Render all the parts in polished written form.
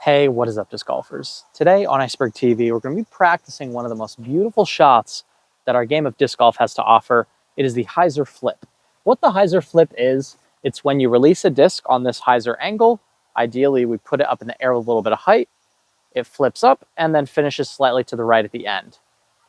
Hey, what is up, disc golfers? Today on Iceberg TV, we're going to be practicing one of the most beautiful shots that our game of disc golf has to offer. It is the Hyzer flip. What the Hyzer flip is, it's when you release a disc on this Hyzer angle. Ideally, we put it up in the air with a little bit of height. It flips up and then finishes slightly to the right at the end.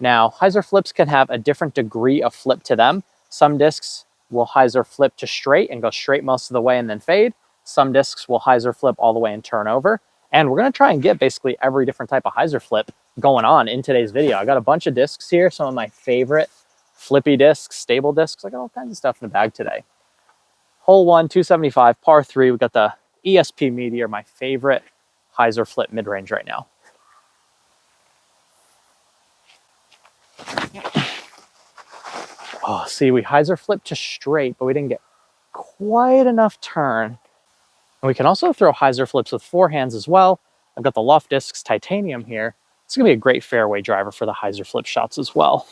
Now, Hyzer flips can have a different degree of flip to them. Some discs will Hyzer flip to straight and go straight most of the way and then fade. Some discs will Hyzer flip all the way and turn over. And we're going to try and get basically every different type of Hyzer flip going on in today's video. I got a bunch of discs here, some of my favorite flippy discs, stable discs. I got all kinds of stuff in the bag today. Hole 1, 275, par 3. We got the ESP Meteor, my favorite Hyzer flip mid-range right now. Oh, see, we Hyzer flipped to straight, but we didn't get quite enough turn. And we can also throw Hyzer flips with forehands as well. I've got the Loft Discs Titanium here. It's going to be a great fairway driver for the Hyzer flip shots as well.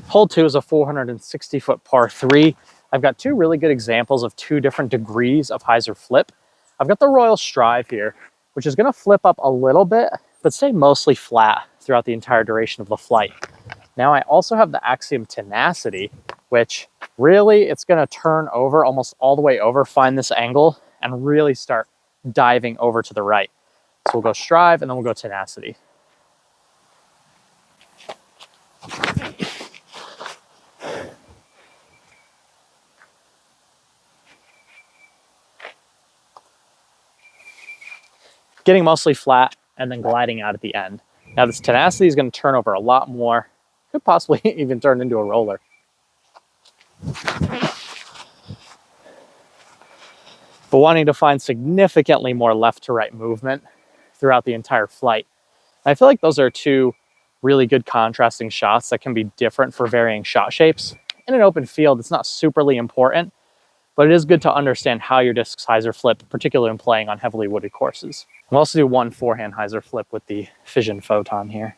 Hole 2 is a 460-foot par 3. I've got two really good examples of two different degrees of Hyzer flip. I've got the Royal Strive here, which is going to flip up a little bit, but stay mostly flat throughout the entire duration of the flight. Now I also have the Axiom Tenacity, which really it's going to turn over almost all the way over, find this angle, and really start diving over to the right. So we'll go Strive and then we'll go Tenacity. Getting mostly flat and then gliding out at the end. Now this Tenacity is going to turn over a lot more. Could possibly even turn into a roller. But wanting to find significantly more left to right movement throughout the entire flight. I feel like those are two really good contrasting shots that can be different for varying shot shapes. In an open field, it's not superly important, but it is good to understand how your discs Hyzer flip, particularly when playing on heavily wooded courses. We'll also do one forehand Hyzer flip with the Fission Photon here.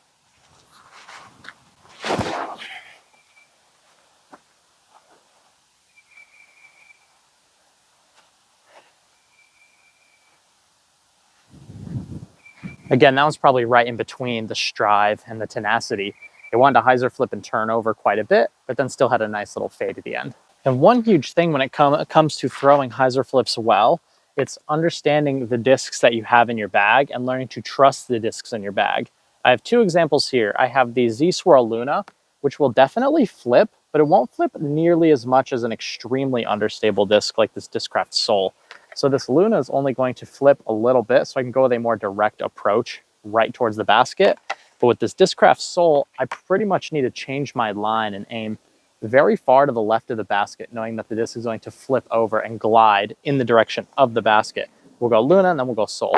Again, that one's probably right in between the Strive and the Tenacity. It wanted to Hyzer flip and turn over quite a bit, but then still had a nice little fade at the end. And one huge thing when it comes to throwing Hyzer flips well, it's understanding the discs that you have in your bag and learning to trust the discs in your bag. I have two examples here. I have the Z-Swirl Luna, which will definitely flip, but it won't flip nearly as much as an extremely understable disc like this Discraft Soul. So this Luna is only going to flip a little bit, so I can go with a more direct approach right towards the basket. But with this Discraft Soul, I pretty much need to change my line and aim very far to the left of the basket, knowing that the disc is going to flip over and glide in the direction of the basket. We'll go Luna and then we'll go Soul.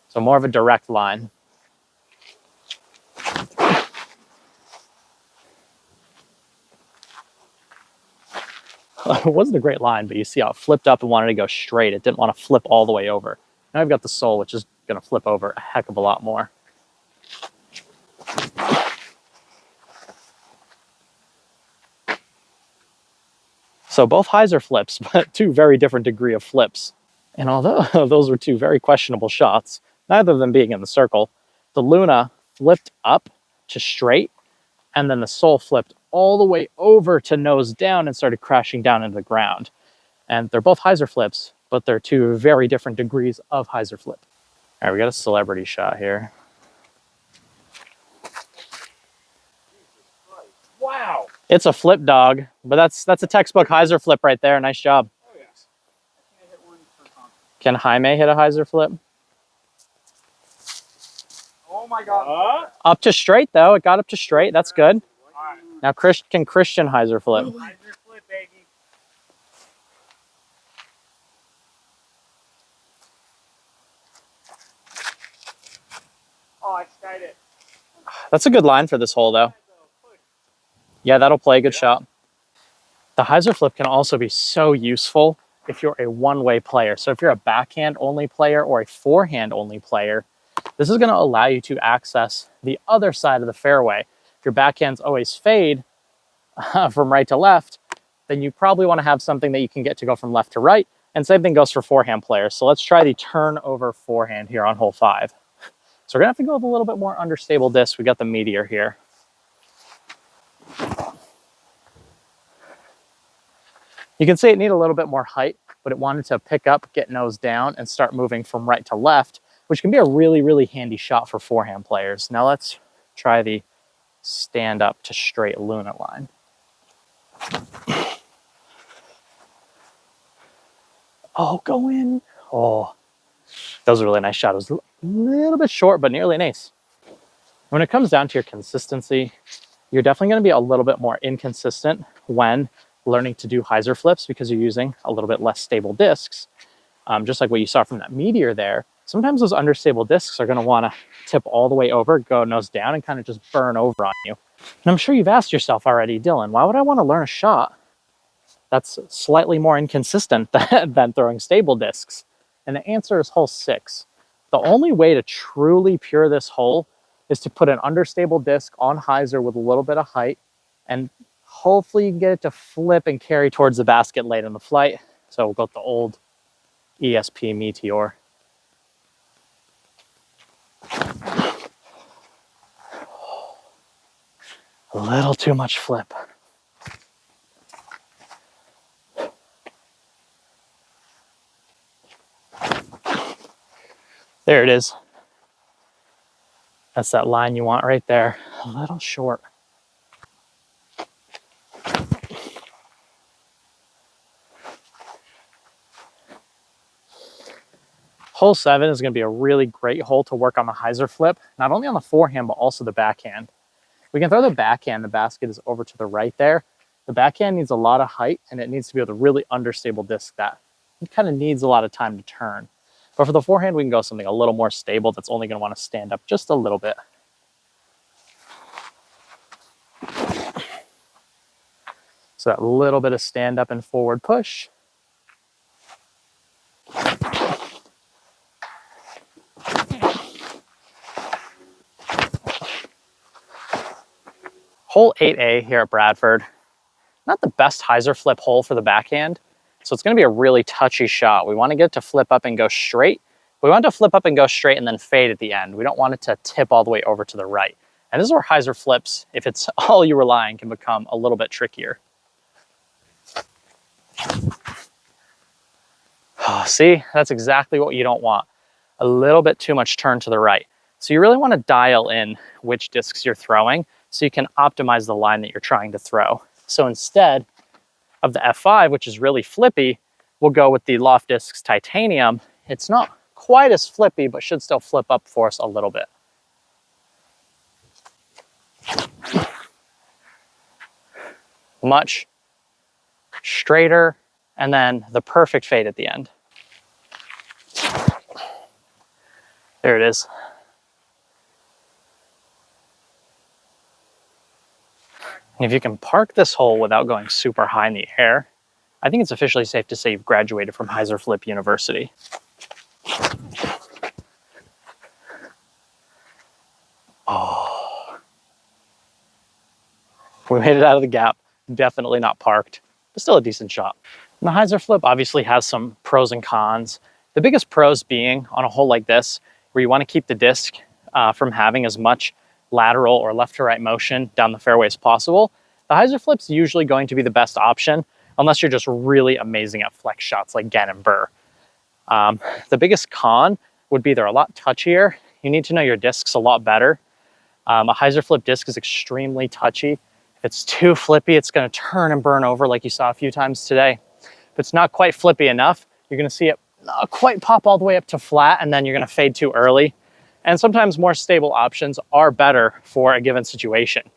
So more of a direct line. It wasn't a great line, but you see how it flipped up and wanted to go straight. It didn't want to flip all the way over. Now I've got the Soul, which is going to flip over a heck of a lot more. So both Hyzer flips, but two very different degree of flips. And although those were two very questionable shots, neither of them being in the circle, the Luna flipped up to straight, and then the Soul flipped all the way over to nose down and started crashing down into the ground. And they're both Hyzer flips, but they're two very different degrees of Hyzer flip. All right, we got a celebrity shot here. Wow. It's a flip dog, but that's a textbook Hyzer flip right there. Nice job. Oh, yes. I hit one for confidence. Can Jaime hit a Hyzer flip? Oh my God. Up to straight though. It got up to straight. That's good. Right. Now can Christian Hyzer flip? Hyzer flip, baby. Oh, I skied it. That's a good line for this hole though. Yeah, that'll play. Good shot. The Hyzer flip can also be so useful if you're a one-way player. So if you're a backhand only player or a forehand only player, this is going to allow you to access the other side of the fairway. if your backhands always fade from right to left, then you probably want to have something that you can get to go from left to right. And same thing goes for forehand players. So let's try the turnover forehand here on hole 5. So we're gonna have to go with a little bit more understable disc. We got the Meteor here. You can see it needed a little bit more height, but it wanted to pick up, get nose down, and start moving from right to left, which can be a really, really handy shot for forehand players. Now let's try the stand up to straight Luna line. Oh, go in. Oh, that was a really nice shot. It was a little bit short, but nearly an ace. When it comes down to your consistency, you're definitely going to be a little bit more inconsistent when learning to do hyzer flips because you're using a little bit less stable discs. Just like what you saw from that Meteor there, sometimes those understable discs are going to want to tip all the way over, go nose down, and kind of just burn over on you. And I'm sure you've asked yourself already, Dylan, why would I want to learn a shot that's slightly more inconsistent than throwing stable discs? And the answer is hole 6. The only way to truly pure this hole is to put an understable disc on hyzer with a little bit of height, and hopefully you can get it to flip and carry towards the basket late in the flight. So we'll go with the old ESP Meteor. A little too much flip. There it is. That's that line you want right there. A little short. Hole 7 is going to be a really great hole to work on the hyzer flip, not only on the forehand, but also the backhand. We can throw the backhand, the basket is over to the right there. The backhand needs a lot of height, and it needs to be with a really understable disc that it kind of needs a lot of time to turn. But for the forehand, we can go something a little more stable that's only going to want to stand up just a little bit. So that little bit of stand up and forward push. Hole 8A here at Bradford, not the best hyzer flip hole for the backhand. So it's going to be a really touchy shot. We want to get it to flip up and go straight. We want it to flip up and go straight and then fade at the end. We don't want it to tip all the way over to the right. And this is where hyzer flips, if it's all you rely on, can become a little bit trickier. Oh, see, that's exactly what you don't want. A little bit too much turn to the right. So you really want to dial in which discs you're throwing so you can optimize the line that you're trying to throw. So instead of the F5, which is really flippy, we'll go with the Loft Discs Titanium. It's not quite as flippy, but should still flip up for us a little bit. Much straighter, and then the perfect fade at the end. There it is. And if you can park this hole without going super high in the air, I think it's officially safe to say you've graduated from Hyzer Flip University. Oh. We made it out of the gap. Definitely not parked, but still a decent shot. And the Hyzer Flip obviously has some pros and cons. The biggest pros being on a hole like this, where you want to keep the disc from having as much lateral or left to right motion down the fairway as possible, the Hyzer Flip's usually going to be the best option unless you're just really amazing at flex shots like Gann and Burr. The biggest con would be they're a lot touchier. You need to know your discs a lot better. A Hyzer Flip disc is extremely touchy. If it's too flippy, it's going to turn and burn over like you saw a few times today. If it's not quite flippy enough, you're going to see it not quite pop all the way up to flat, and then you're going to fade too early. And sometimes more stable options are better for a given situation.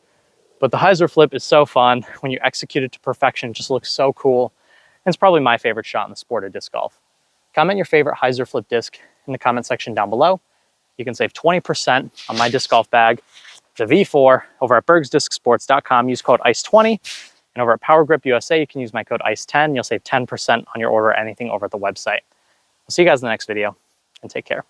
But the Hyzer Flip is so fun. When you execute it to perfection, it just looks so cool. And it's probably my favorite shot in the sport of disc golf. Comment your favorite Hyzer Flip disc in the comment section down below. You can save 20% on my disc golf bag, the V4, over at bergsdiscsports.com. Use code ICE20. And over at Power Grip USA, you can use my code ICE10. You'll save 10% on your order, anything over at the website. I'll see you guys in the next video, and take care.